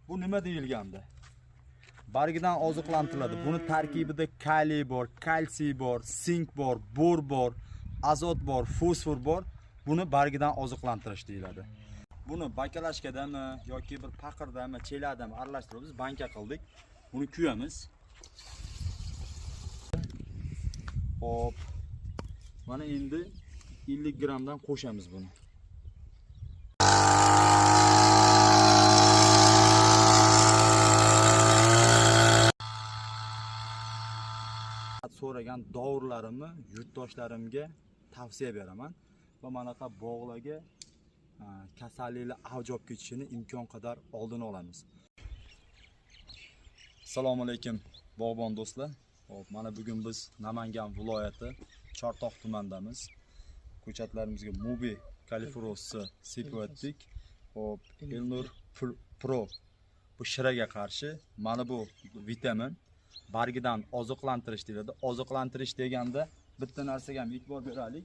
Bu nima deyilganda? Bargidan oziqlantiriladi. Buni tarkibida kaliy bor, kalsiy bor, sink bor, bor bor, azot bor, fosfor bor. Buni bargidan oziqlantirish deyiladi. Buni bakalashkadami yoki bir paqirdami, cheladami aralashtirib banka qildik. Buni kuyamiz. Hop. Mana endi 50 gramdan qo'shamiz buni. So'ragan dovurlarimni yurtdoshlarimga tavsiya beraman va manaqa bog'larga kasalliklar avj olib ketishini imkon qadar oldini olamiz. Assalomu alaykum bog'bon do'stlar. Hop, mana bugun biz Namangan viloyati Chortoq tumanidamiz. Ko'chatlarimizga Mubi kalifurosni sepib o'tdik. Hop, Elnur Pro bu shiraga qarshi mana bu vitamin bargidan oziqlantirish deyiladi. Oziqlantirish deganda bitta narsaga ham e'tibor beraylik.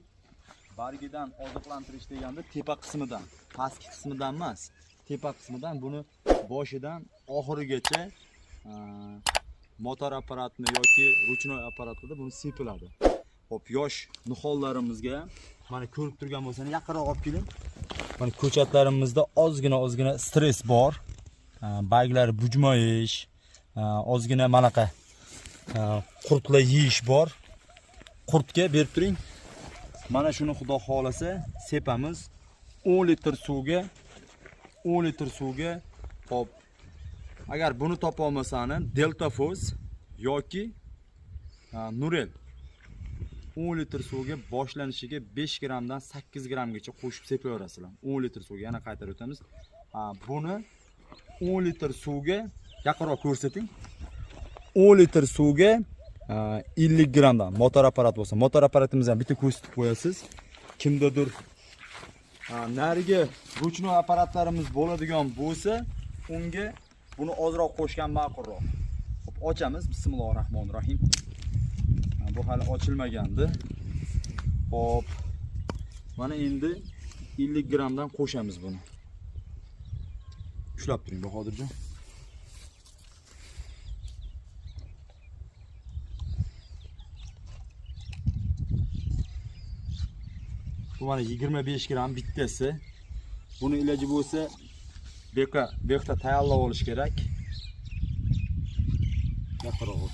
Bargidan oziqlantirish deganda tepa qismidan, pastki qismidan emas, tepa qismidan buni boshidan oxirigacha motor apparatni yoki ruchnoy apparatida buni sepiladi. Hop, yosh nihollarimizga mana ko'rib turgan bo'lsangiz yaqinroq olib keling. Mana ko'chatlarimizda ozgina stress bor. Barglari bujmayish, ozgina manaqa qurtlar yeyish bor. Qurtga berib turing. Mana shuni xudo xolasa sepamiz. 10 litr suvga, hop. Agar buni topa olmasangiz Delta Force yoki Nurel 10 litr suvga boshlanishiga 5 gramdan 8 gramgacha qo'shib sepaverasizlar. 10 litr suvga yana qaytarib o'tamiz. Buni 10 litr suvga yaqinroq ko'rsating. 10 litr suvga 50 gramdan motor apparat bo'lsa, motor apparatimizni ham bitta ko'rsatib qo'yasiz. Kimdadir narigi ruchnoy apparatlarimiz bo'ladigan bo'lsa, unga buni ozroq qo'shgan ma'qulroq. Hop, ochamiz. Bismillahirrohmanirrohim. Bu hali ochilmagandi. Hop. Mana endi 50 gramdan qo'shamiz buni. Ushlab turing Bahodirjon. Bu mana 25 gram bittasi. Buni iloji bo'lsa bekda tayyorlab olish kerak. Yaqinroq.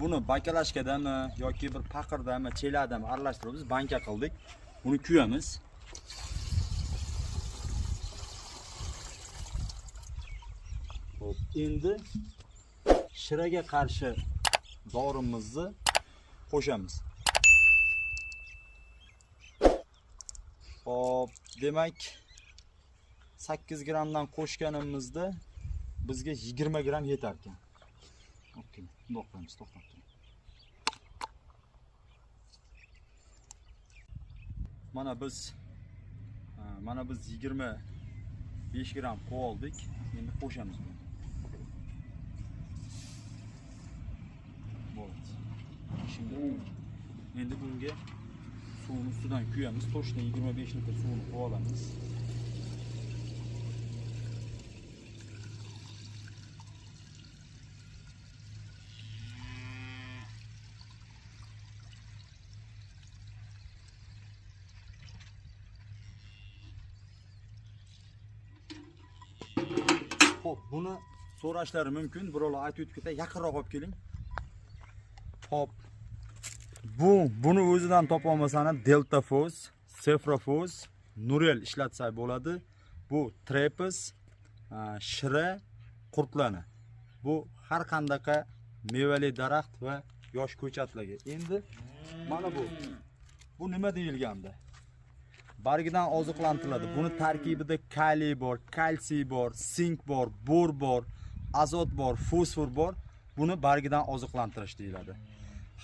Buni bakalashkadami yoki bir paqirdami, cheladami aralashtirib banka qildik. Buni kuyamiz. Hop, endi shiraga qarshi dorimizni qo'shamiz. Hop, demak 8 gramdan qo'shganimizda bizga 20 gram yetar ekan. Okey, to'xtamiz, to'xtab turing. Mana biz 25 gram qo'yib oldik. Endi qo'shamiz buni. Bo'ldi. Şimdi endi bunga suvni ustidan kuyamiz. To'shdan 25 litr suvni qo'yib olamiz. Hop, buni so'rashlari mumkin. Birovlar aytib ketadi, yaqinroq olib keling. Hop. Buni o'zidan topa olmasangiz Delta Force, Cefra Force, Nurel ishlatsak bo'ladi. Bu trapez, shira, qurtlarni. Bu har qanday mevali daraxt va yosh ko'chatlarga. Endi mana bu nima deyilganda? Bargidan oziqlantiriladi. Buni tarkibida kaliy bor, kalsiy bor, sink bor, bor bor, azot bor, fosfor bor. Buni bargidan oziqlantirish deyiladi.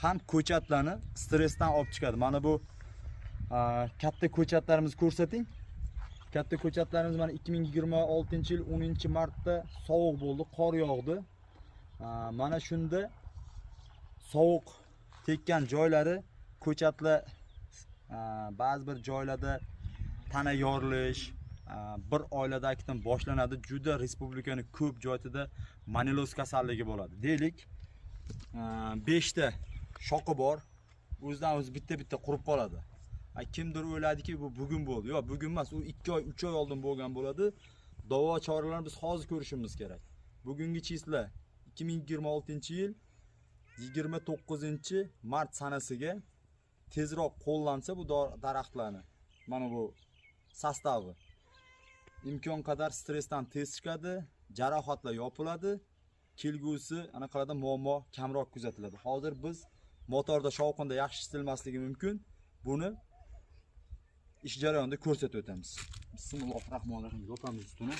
Ham ko'chatlarni stressdan olib chiqadi. Mana bu katta ko'chatlarimizni ko'rsating. Katta ko'chatlarimiz mana 2026-yil 10-martda sovuq bo'ldi, qor yog'di. Mana shunda sovuq tekkan joylari ko'chatlar ba'zi bir joylarda tana yorilish bir oiladagidan boshlanadi. Juda respublikaning ko'p joyida maniloz kasalligi bo'ladi. Deylik, 5 ta shoqi bor, o'zidan o'zi bitta qurib qoladi. Kimdir o'yladiki, bu bugun bo'ldi. Yo'q, bugun emas, u 2 oy, 3 oy oldin bo'lgan bo'ladi. Davo choralarini biz hozir ko'rishimiz kerak. Bugungi chisla 2026-yil 29-mart sanasiga tezroq qo'llansa bu daraxtlarni, mana bu sostavi imkon qadar stressdan tez chiqadi, jarohatlar yopiladi, kelgusi anaqalarda muammo kamroq kuzatiladi. Hozir biz motorda shovqinda yaxshi ishlatilmasligi mumkin. Buni ish jarayonida ko'rsatib o'tamiz. Bismillahirrohmanirrohim. Yopamiz ustini.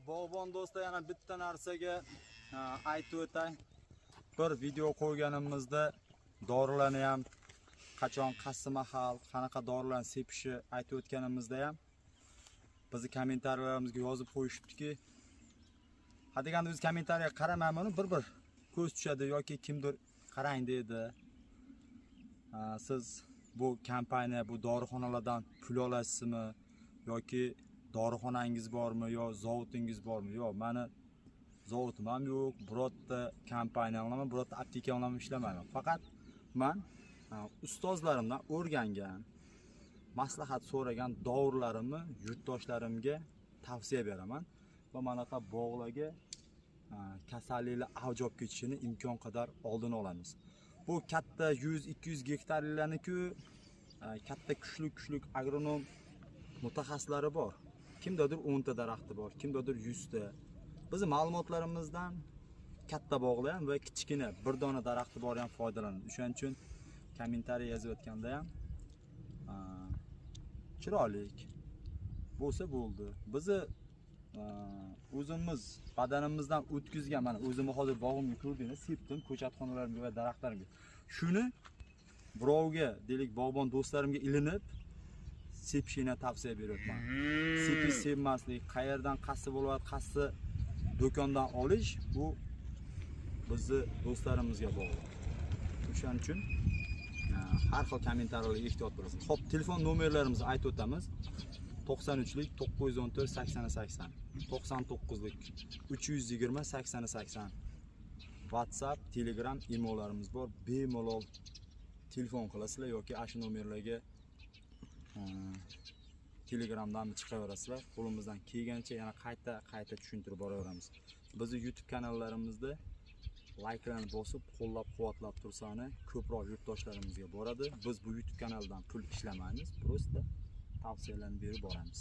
Bog'bon do'stlar, yana bitta narsaga aytib o'tay. Bir video qo'yganimizda dorilarni ham qachon, qaysi mahal, qanaqa dorilarni sepishi aytib o'tganimizda ham bizni kommentariyarimizga yozib qo'yishibdiki, hadeganda biz kommentariyaga qaramayman, bir ko'z tushadi yoki kimdir qarang deydi. Siz bu kompaniya, bu dorixonalardan pul olasizmi yoki dorixonangiz bormi yo zavodingiz bormi? Yo'q, meni zavodim ham yo'q, birorta kompaniya bilan, birorta apteka bilan ishlamayman. Faqat men ustozlarimdan o'rgangan, maslahat so'ragan dorilarimni yurtdoshlarimga tavsiya beraman va manaqa bog'larga kasalliklar avj olib ketishini imkon qadar oldini olamiz. Bu katta 100-200 gektarlarni-ku katta kuchli agronom mutaxassislari bor. Kimdadir 10 ta daraxti bor, kimdadir 100 ta. Bizning ma'lumotlarimizdan katta bog'lar ham va kichkina bir dona daraxti bor ham foydalanadi. O'shaning uchun kommentariy yozib o'tganda ham chiroylik bo'lsa bo'ldi. Bizni o'zimiz badanimizdan o'tkazgan, mana o'zimni hozir bog'imga ko'rdingiz, sepdim ko'chatxonalarimga va daraxtlarimga. Shuni birovga, deylik, bog'bon do'stlarimga ilinib sepishini tavsiya beryapman. Sepish, sepmaslik, qayerdan qaysi bo'lyapti, qaysi do'kondan olish, bu bizni do'stlarimizga bog'liq. O'shaning uchun har xil kommentariyalarga ehtiyot bo'lasiz. Xo'p, telefon nomerlarimizni aytib o'tamiz. 93lik 914 8080, 99lik 320 8080. WhatsApp, Telegram, emaillarimiz bor. Bemalol telefon qilasizlar yoki shu nomerlarga Telegramdan chiqaverasizlar. Qo'limizdan kelgancha yana qayta tushuntirib boraveramiz. Bizning YouTube kanallarimizda likelarni bosib, qo'llab-quvvatlab tursangiz, ko'proq yurtdoshlarimizga boradi. Biz bu YouTube kanaldan pul ishlamaymiz, prosta tavsiyalarni berib boramiz.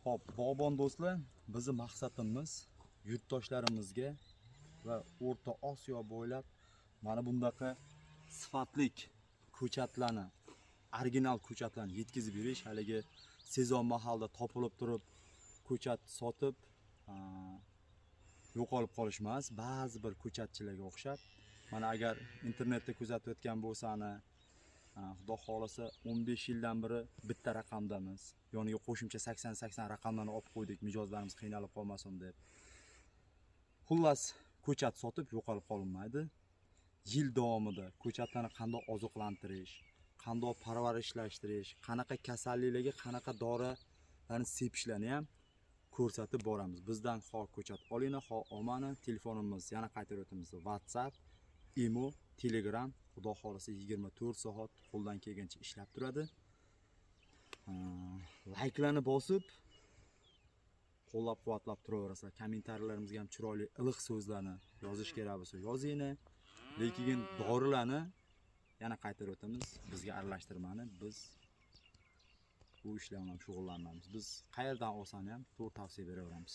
Xo'p, bog'bon do'stlar, bizning maqsadimiz yurtdoshlarimizga va O'rta Osiyo bo'ylab mana bundaqa sifatli ko'chatlarni, original ko'chatlarni yetkazib berish. Haligi sezon mahalda topilib turib ko'chat sotib yo'qolib qolish emas. Ba'zi bir ko'chatchilarga o'xshab, mana agar internetda kuzatib o'tgan bo'lsani, xudo xolasa 15 yildan beri bitta raqamdamiz. Yoniga qo'shimcha 80 raqamlarni olib qo'ydik, mijozlarimiz qiynalib qolmasin deb. Xullas, ko'chat sotib yo'qolib qolmaydi. yil davomida ko'chatlarni qanday oziqlantirish, qanday parvarishlashtirish, qanaqa kasalliklarga qanaqa dorilarni sepishlarni ham ko'rsatib boramiz. Bizdan xoh ko'chat olinglar, xoh olmanglar. Telefonimiz yana qaytarib o'tamiz. WhatsApp, Imo, Telegram, xudo xolisa 24 soat qo'ldan kelgancha ishlab turadi. Like'larni bosib qo'llab-quvvatlab turaverasizlar. Kommentariyalarimizga ham chiroyli iliq so'zlarni yozish kerak bo'lsa yozinglar. Lekin dorilarni yana qaytarib o'tamiz. Bizga aralashtirmani biz bu ishlar bilan shug'ullanamiz. Biz qayerdan olsani ham to'g'ri tavsiya beraveramiz.